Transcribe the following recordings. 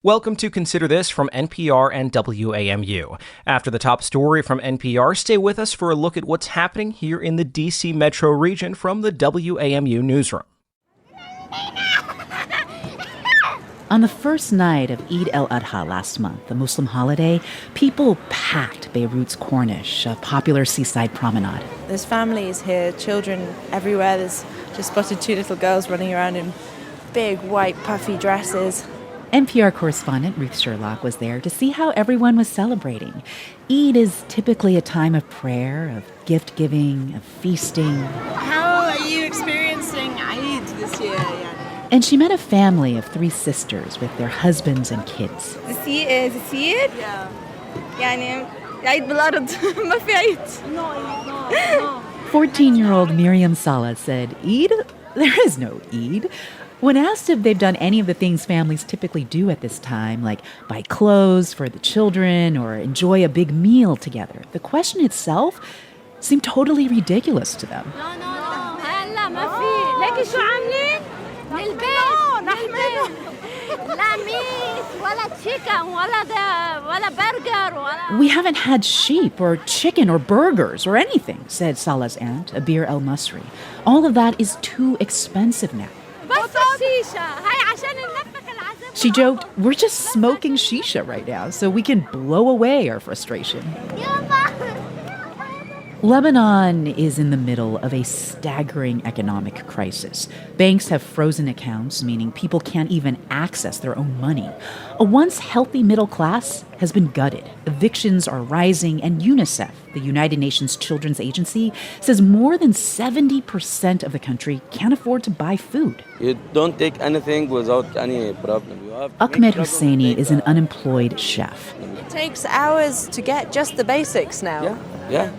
Welcome to Consider This from NPR and WAMU. After the top story from NPR, stay with us for a look at what's happening here in the D.C. metro region from the WAMU newsroom. On the first night of Eid al-Adha last month, the Muslim holiday, people packed Beirut's Corniche, a popular seaside promenade. There's families here, children everywhere. There's just spotted two little girls running around in big white puffy dresses. NPR correspondent Ruth Sherlock was there to see how everyone was celebrating. Eid is typically a time of prayer, of gift-giving, of feasting. How are you experiencing Eid this year? Yeah. And she met a family of three sisters with their husbands and kids. زيد يعني عيد بالأرض ما في عيد. No. 14-year-old Miriam Salah said, Eid? There is no Eid. When asked if they've done any of the things families typically do at this time, like buy clothes for the children or enjoy a big meal together, the question itself seemed totally ridiculous to them. هلا ما في لكن شو عاملين؟ للبيت لا ميت ولا chicken ولا burger We haven't had sheep or chicken or burgers or anything, said Salah's aunt, Abir El-Masri. All of that is too expensive now. She joked, we're just smoking shisha right now so we can blow away our frustration. Lebanon is in the middle of a staggering economic crisis. Banks have frozen accounts, meaning people can't even access their own money. A once healthy middle class has been gutted. Evictions are rising, and UNICEF, the United Nations Children's Agency, says more than 70% of the country can't afford to buy food. You don't take anything without any problem. Ahmed Husseini is an unemployed chef. It takes hours to get just the basics now. Yeah.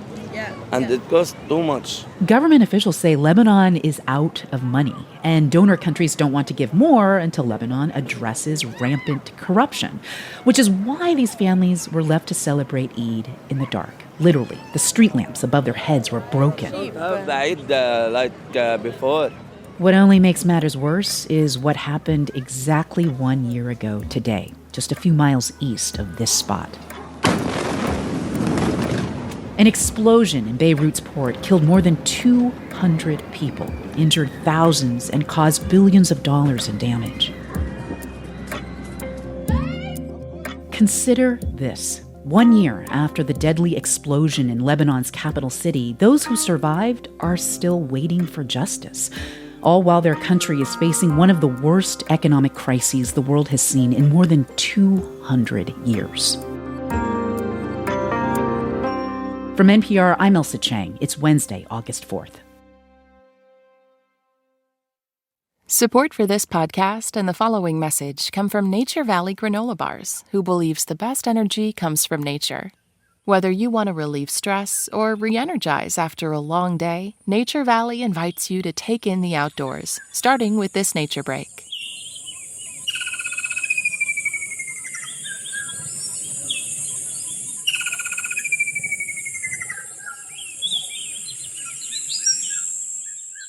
And it costs too much. Government officials say Lebanon is out of money, and donor countries don't want to give more until Lebanon addresses rampant corruption, which is why these families were left to celebrate Eid in the dark. Literally, the street lamps above their heads were broken. Have the Eid before. What only makes matters worse is what happened exactly 1 year ago today, just a few miles east of this spot. An explosion in Beirut's port killed more than 200 people, injured thousands, and caused billions of dollars in damage. Consider this. 1 year after the deadly explosion in Lebanon's capital city, those who survived are still waiting for justice, all while their country is facing one of the worst economic crises the world has seen in more than 200 years. From NPR, I'm Elsa Chang. It's Wednesday, August 4th. Support for this podcast and the following message come from Nature Valley Granola Bars, who believes the best energy comes from nature. Whether you want to relieve stress or re-energize after a long day, Nature Valley invites you to take in the outdoors, starting with this nature break.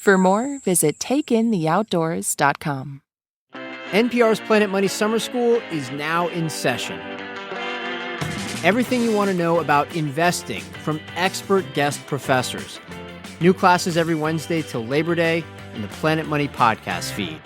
For more, visit takeintheoutdoors.com. NPR's Planet Money Summer School is now in session. Everything you want to know about investing from expert guest professors. New classes every Wednesday till Labor Day in the Planet Money podcast feed.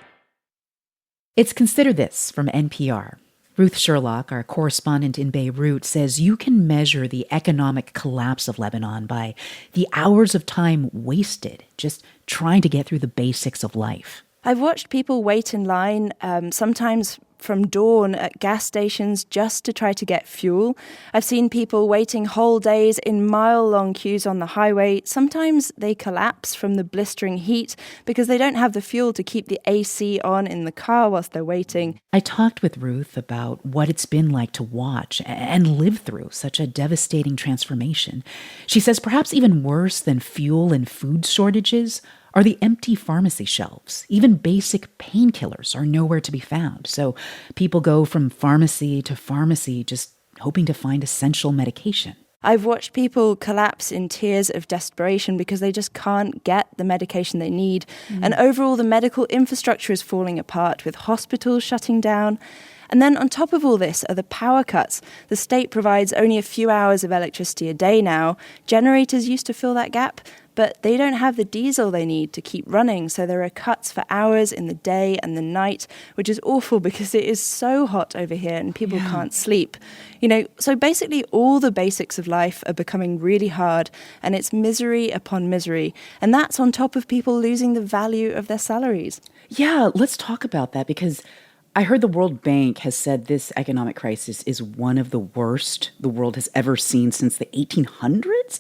It's Consider This from NPR. Ruth Sherlock, our correspondent in Beirut, says you can measure the economic collapse of Lebanon by the hours of time wasted just trying to get through the basics of life. I've watched people wait in line, sometimes from dawn at gas stations just to try to get fuel. I've seen people waiting whole days in mile-long queues on the highway. Sometimes they collapse from the blistering heat because they don't have the fuel to keep the AC on in the car whilst they're waiting. I talked with Ruth about what it's been like to watch and live through such a devastating transformation. She says perhaps even worse than fuel and food shortages are the empty pharmacy shelves. Even basic painkillers are nowhere to be found. So people go from pharmacy to pharmacy just hoping to find essential medication. I've watched people collapse in tears of desperation because they just can't get the medication they need. And overall, the medical infrastructure is falling apart with hospitals shutting down. And then on top of all this are the power cuts. The state provides only a few hours of electricity a day now. Generators used to fill that gap, but they don't have the diesel they need to keep running, so there are cuts for hours in the day and the night, which is awful because it is so hot over here and people can't sleep. So basically all the basics of life are becoming really hard, and it's misery upon misery. And that's on top of people losing the value of their salaries. Yeah, let's talk about that, because I heard the World Bank has said this economic crisis is one of the worst the world has ever seen since the 1800s.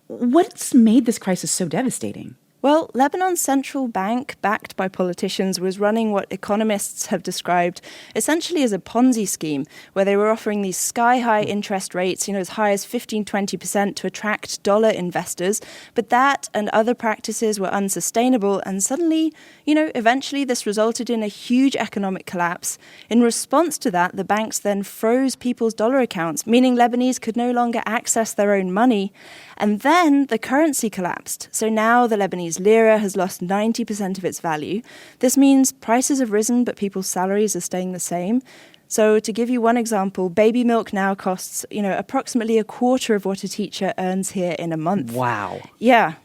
What's made this crisis so devastating? Well, Lebanon's central bank, backed by politicians, was running what economists have described essentially as a Ponzi scheme, where they were offering these sky-high interest rates, as high as 15-20% to attract dollar investors. But that and other practices were unsustainable, and suddenly, eventually this resulted in a huge economic collapse. In response to that, the banks then froze people's dollar accounts, meaning Lebanese could no longer access their own money. And then the currency collapsed. So now the Lebanese lira has lost 90% of its value. This means prices have risen, but people's salaries are staying the same. So to give you one example, baby milk now costs, approximately a quarter of what a teacher earns here in a month. Wow. Yeah.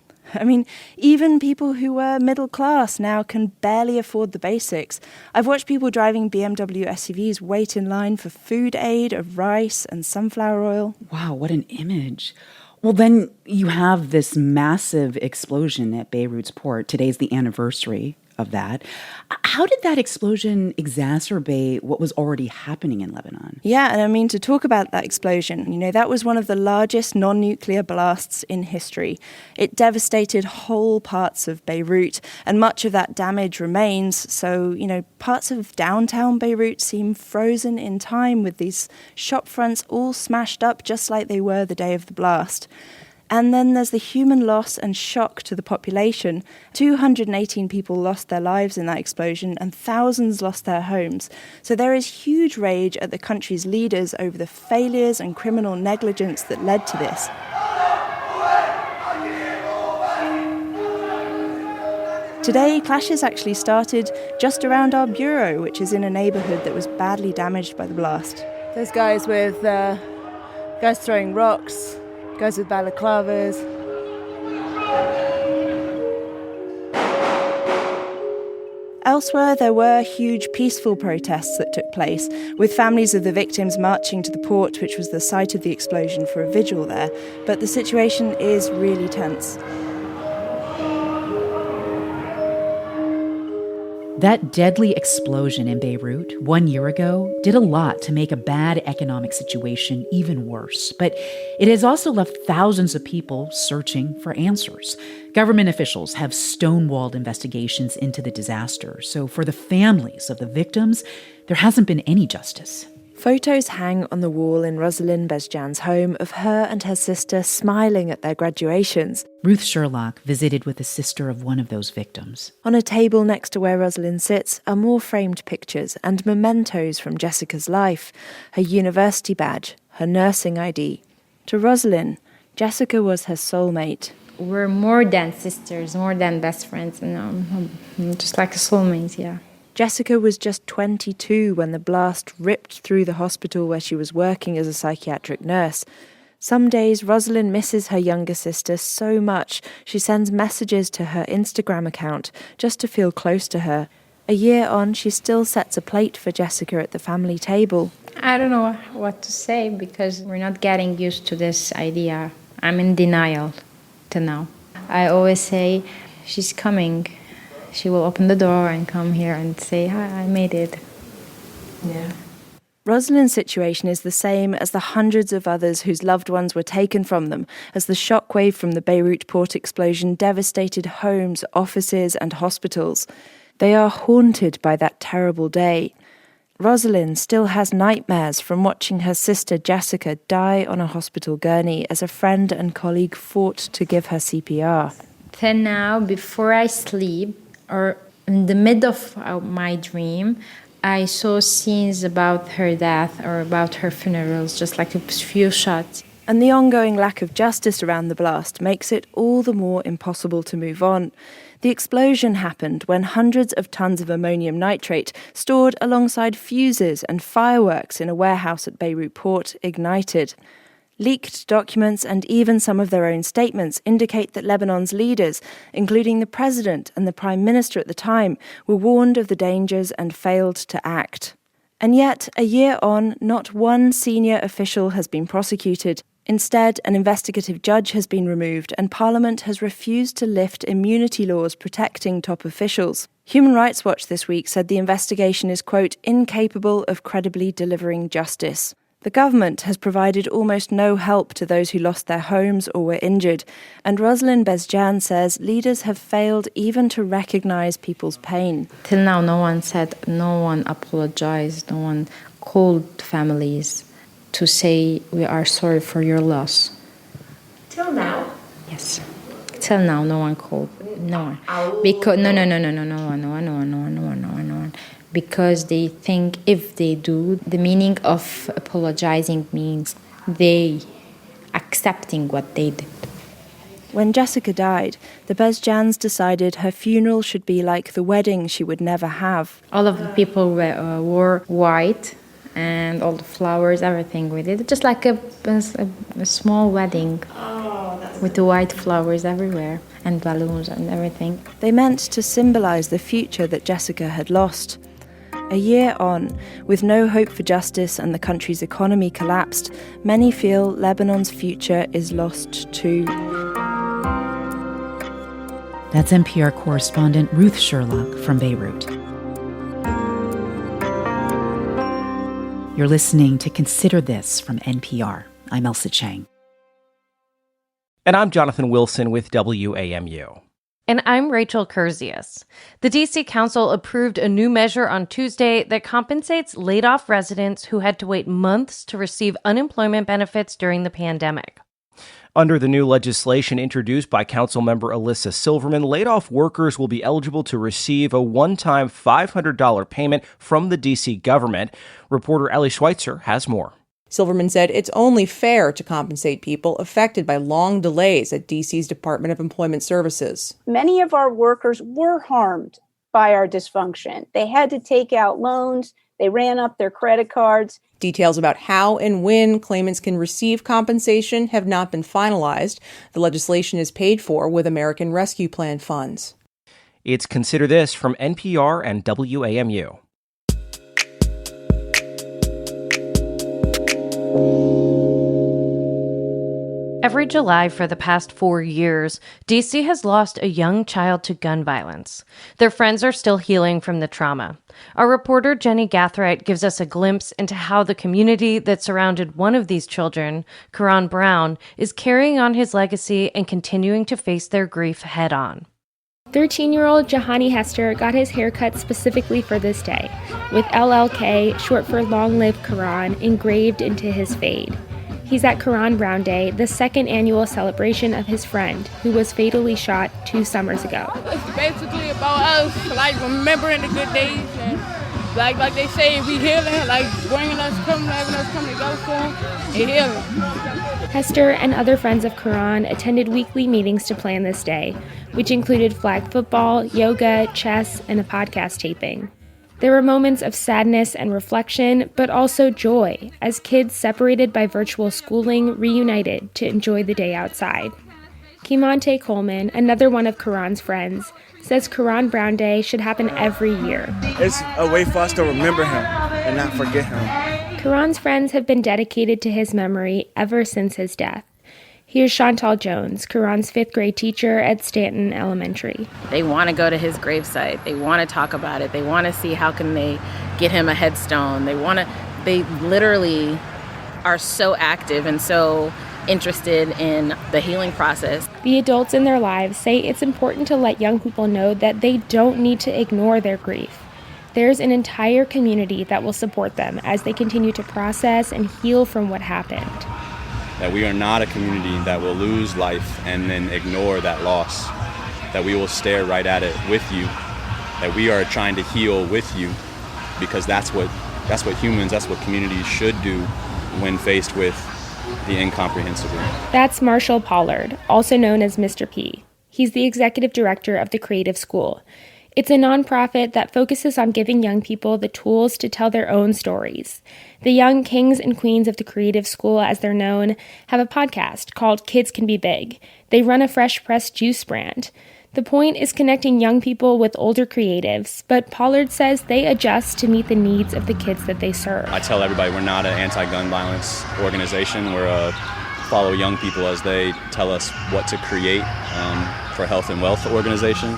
Even people who were middle class now can barely afford the basics. I've watched people driving BMW SUVs wait in line for food aid of rice and sunflower oil. Wow, what an image. Well, then you have this massive explosion at Beirut's port. Today's the anniversary of that. How did that explosion exacerbate what was already happening in Lebanon? Yeah, and to talk about that explosion, that was one of the largest non-nuclear blasts in history. It devastated whole parts of Beirut, and much of that damage remains. So, parts of downtown Beirut seem frozen in time, with these shop fronts all smashed up just like they were the day of the blast. And then there's the human loss and shock to the population. 218 people lost their lives in that explosion, and thousands lost their homes. So there is huge rage at the country's leaders over the failures and criminal negligence that led to this. Today, clashes actually started just around our bureau, which is in a neighbourhood that was badly damaged by the blast. There's guys throwing rocks, guys with balaclavas. Elsewhere, there were huge peaceful protests that took place, with families of the victims marching to the port, which was the site of the explosion, for a vigil there. But the situation is really tense. That deadly explosion in Beirut 1 year ago did a lot to make a bad economic situation even worse. But it has also left thousands of people searching for answers. Government officials have stonewalled investigations into the disaster. So for the families of the victims, there hasn't been any justice. Photos hang on the wall in Rosalind Bezjan's home of her and her sister smiling at their graduations. Ruth Sherlock visited with the sister of one of those victims. On a table next to where Rosalind sits are more framed pictures and mementos from Jessica's life, her university badge, her nursing ID. To Rosalind, Jessica was her soulmate. We're more than sisters, more than best friends, just like a soulmate, yeah. Jessica was just 22 when the blast ripped through the hospital where she was working as a psychiatric nurse. Some days, Rosalind misses her younger sister so much, she sends messages to her Instagram account just to feel close to her. A year on, she still sets a plate for Jessica at the family table. I don't know what to say because we're not getting used to this idea. I'm in denial till now. I always say, she's coming. She will open the door and come here and say, hi, I made it. Yeah. Rosalind's situation is the same as the hundreds of others whose loved ones were taken from them as the shockwave from the Beirut port explosion devastated homes, offices and hospitals. They are haunted by that terrible day. Rosalind still has nightmares from watching her sister Jessica die on a hospital gurney as a friend and colleague fought to give her CPR. Then now, before I sleep, or in the middle of my dream, I saw scenes about her death or about her funerals, just like a few shots. And the ongoing lack of justice around the blast makes it all the more impossible to move on. The explosion happened when hundreds of tons of ammonium nitrate stored alongside fuses and fireworks in a warehouse at Beirut port ignited. Leaked documents and even some of their own statements indicate that Lebanon's leaders, including the president and the prime minister at the time, were warned of the dangers and failed to act. And yet, a year on, not one senior official has been prosecuted. Instead, an investigative judge has been removed and Parliament has refused to lift immunity laws protecting top officials. Human Rights Watch this week said the investigation is, quote, incapable of credibly delivering justice. The government has provided almost no help to those who lost their homes or were injured, and Rosalind Bezjan says leaders have failed even to recognise people's pain. Till now, no one apologized, no one called families to say we are sorry for your loss. Till now? Yes. Till now, no one called. No one. Because no one. Because they think if they do, the meaning of apologizing means they accepting what they did. When Jessica died, the Bezjans decided her funeral should be like the wedding she would never have. All of the people wore white and all the flowers, everything we did. Just like a small wedding with the white flowers everywhere and balloons and everything. They meant to symbolise the future that Jessica had lost. A year on, with no hope for justice and the country's economy collapsed, many feel Lebanon's future is lost too. That's NPR correspondent Ruth Sherlock from Beirut. You're listening to Consider This from NPR. I'm Elsa Chang. And I'm Jonathan Wilson with WAMU. And I'm Rachel Kurzius. The D.C. Council approved a new measure on Tuesday that compensates laid-off residents who had to wait months to receive unemployment benefits during the pandemic. Under the new legislation introduced by Councilmember Alyssa Silverman, laid-off workers will be eligible to receive a one-time $500 payment from the D.C. government. Reporter Ellie Schweitzer has more. Silverman said it's only fair to compensate people affected by long delays at D.C.'s Department of Employment Services. Many of our workers were harmed by our dysfunction. They had to take out loans. They ran up their credit cards. Details about how and when claimants can receive compensation have not been finalized. The legislation is paid for with American Rescue Plan funds. It's Consider This from NPR and WAMU. Every July for the past 4 years, D.C. has lost a young child to gun violence. Their friends are still healing from the trauma. Our reporter Jenny Gathright gives us a glimpse into how the community that surrounded one of these children, Karan Brown, is carrying on his legacy and continuing to face their grief head-on. 13-year-old Jahani Hester got his hair cut specifically for this day, with LLK, short for Long Live Karan, engraved into his fade. He's at Karan Brown Day, the second annual celebration of his friend, who was fatally shot 2 summers ago. It's basically about us, like remembering the good days, and like they say, we healing, like having us come together for and healing. Hester and other friends of Karan attended weekly meetings to plan this day, which included flag football, yoga, chess, and a podcast taping. There were moments of sadness and reflection, but also joy, as kids separated by virtual schooling reunited to enjoy the day outside. Kimante Coleman, another one of Karan's friends, says Karan Brown Day should happen every year. It's a way for us to remember him and not forget him. Karan's friends have been dedicated to his memory ever since his death. Here's Chantal Jones, Karan's 5th grade teacher at Stanton Elementary. They want to go to his gravesite. They want to talk about it. They want to see how can they get him a headstone. They literally are so active and so interested in the healing process. The adults in their lives say it's important to let young people know that they don't need to ignore their grief. There's an entire community that will support them as they continue to process and heal from what happened. That we are not a community that will lose life and then ignore that loss. That we will stare right at it with you. That we are trying to heal with you, because that's what humans, that's what communities should do when faced with the incomprehensible. That's Marshall Pollard, also known as Mr. P. He's the executive director of the Creative School. It's a nonprofit that focuses on giving young people the tools to tell their own stories. The young kings and queens of the Creative School, as they're known, have a podcast called Kids Can Be Big. They run a fresh pressed juice brand. The point is connecting young people with older creatives, but Pollard says they adjust to meet the needs of the kids that they serve. I tell everybody we're not an anti-gun violence organization. We're a follow young people as they tell us what to create for health and wealth organization.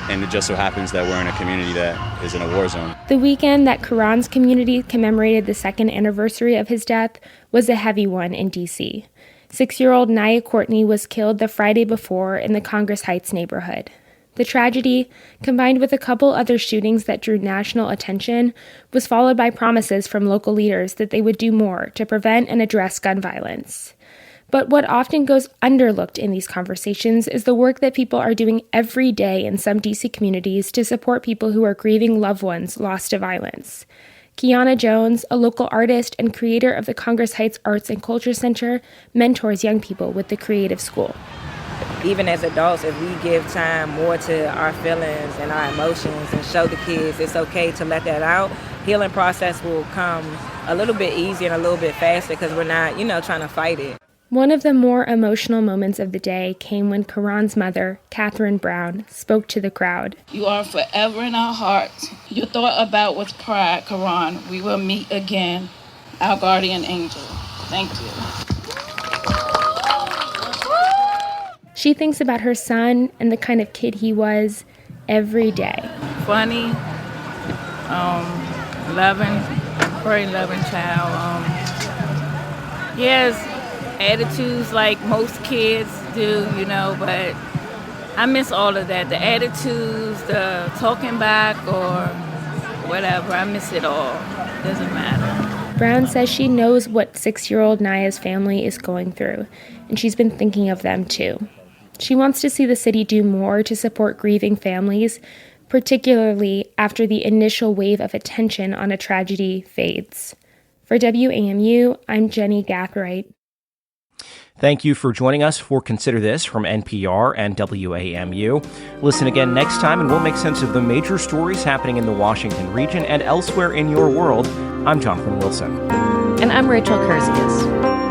And it just so happens that we're in a community that is in a war zone. The weekend that Karan's community commemorated the second anniversary of his death was a heavy one in D.C. 6-year-old Nia Courtney was killed the Friday before in the Congress Heights neighborhood. The tragedy, combined with a couple other shootings that drew national attention, was followed by promises from local leaders that they would do more to prevent and address gun violence. But what often goes underlooked in these conversations is the work that people are doing every day in some DC communities to support people who are grieving loved ones lost to violence. Kiana Jones, a local artist and creator of the Congress Heights Arts and Culture Center, mentors young people with the Creative School. Even as adults, if we give time more to our feelings and our emotions and show the kids it's okay to let that out, healing process will come a little bit easier and a little bit faster because we're not, trying to fight it. One of the more emotional moments of the day came when Karan's mother, Catherine Brown, spoke to the crowd. You are forever in our hearts. Your thought about with pride, Karan. We will meet again, our guardian angel. Thank you. She thinks about her son and the kind of kid he was every day. Funny, loving, very loving child. He has attitudes like most kids do, but I miss all of that. The attitudes, the talking back or whatever, I miss it all. Doesn't matter. Brown says she knows what 6-year-old Nia's family is going through, and she's been thinking of them too. She wants to see the city do more to support grieving families, particularly after the initial wave of attention on a tragedy fades. For WAMU, I'm Jenny Gathright. Thank you for joining us for Consider This from NPR and WAMU. Listen again next time, and we'll make sense of the major stories happening in the Washington region and elsewhere in your world. I'm Jonathan Wilson. And I'm Rachel Kurzius.